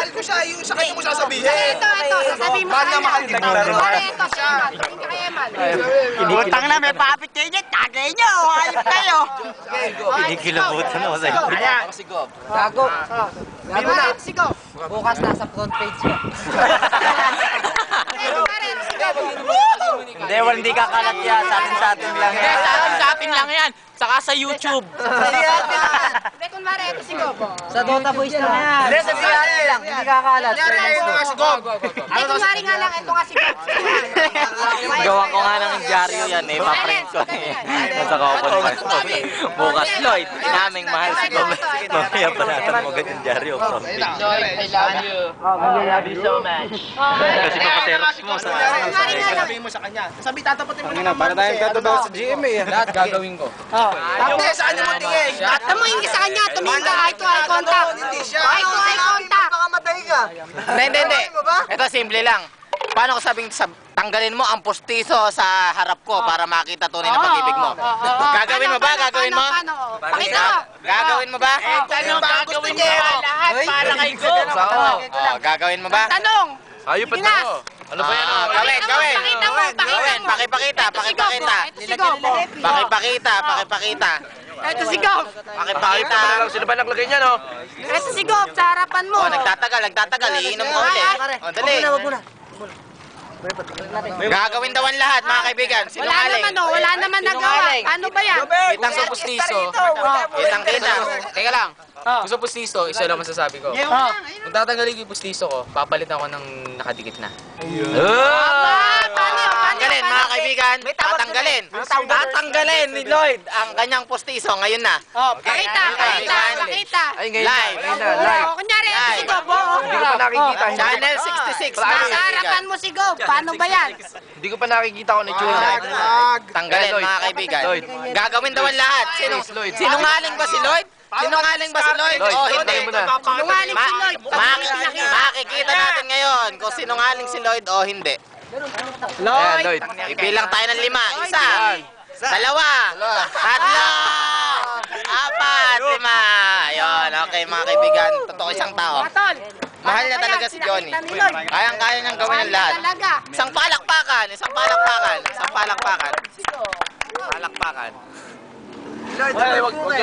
mahal ko siya, yung sa kanya mo sasabihin. Ito, sasabihin mo Mahal na mahal kita. Pare, ito, siya. Tumingin ka kay Eman. Utang na, may papit kayo dyan. Tagay nyo, ayop kayo. Kinikilabutan mo sa'yo. Ayan. Gago. Gago na. Sigaw. Bukas nasa front page ka. Pare, sigaw. Hindi, hindi kakalat yan. Sa atin lang yan. Sa atin lang yan. Saka sa YouTube. Hindi, kunwari, ito sigaw. Sa Dota Boys lang yan. Hindi, sa siyari lang. Hindi kakalat. Hindi, kunwari nga lang, ito nga sigaw. Gawa ko nga ng dyaryo yan eh. Paprank ko eh. Nasa kapon pa. Bukas, Lloyd. Inaming mahal si Bob. Mamaya pa natin mo ganyan dyaryo. Lloyd, I love you. I love you so much. Kasi papateros mo sa Sabihin mo sa kanya. Sabi, tatapatin mo na Para tayong katubaw sa GMA. Lahat gagawin ko. Hindi, saan niyo mo tingin? Tumingin ka sa kanya, tumingin ka, eye to eye contact. Hindi siya. Eye to eye contact. Makamatay ka. Hindi. Ito, simple lang. Paano ko sabing tanggalin mo ang postiso sa harap ko para makita tunay na pag-ibig mo? Gagawin mo ba? Gagawin mo? Pakita mo. Gagawin mo ba? Ano ba ang gusto niya? Lahat para kay Go. Gagawin mo ba? Tanong. Ayun pa Ginas. Ano ba yan? Gawin. Pakita mo. Pakipakita. Ito sigaw. Pakipakita. Ito sigaw. Pakipakita. Sino ba naglagay niya, no? Ito sigaw sa harapan mo. Oh, nagtatagal. Iinom mo ulit. Oh, dali. Wag mo na. Gagawin daw ang lahat, mga kaibigan. Wala naman nagawa. Ano ba yan? Kitang sa pustiso. Kitang-kita. Teka lang. Gusto pustiso, isa lang masasabi ko. Kung tatanggalin ko yung pustiso ko, papalitan ko ng nakadikit na. Tatanggalin, mga kaibigan. Tatanggalin ni Lloyd ang kanyang pustiso ngayon na. Pakita. Ay, ngayon Live. Kunyari, ito sigaw. Hindi ko pa nakikita. Channel 66, mga Nasa kaibigan. harapan mo sigaw. Paano ba yan? Hindi ko pa nakikita ko na itsura. Tanggalin, mga kaibigan. Gagawin daw ang lahat. Sinungaling ba si Lloyd? Sinungaling ba si Lloyd? O hindi? Sinungaling si Lloyd. Makikita natin ngayon kung sinungaling si Lloyd o hindi. Lloyd. Ibilang tayo ng 5. Isa. Dalawa. Tatlo. 4, 5. Ayun, okay mga kaibigan. Totoo isang tao. Matol. Mahal niya talaga si Johnny. Kayang-kaya niyang gawin ang lahat. Talaga. Isang palakpakan. Palakpakan. Lloyd, wag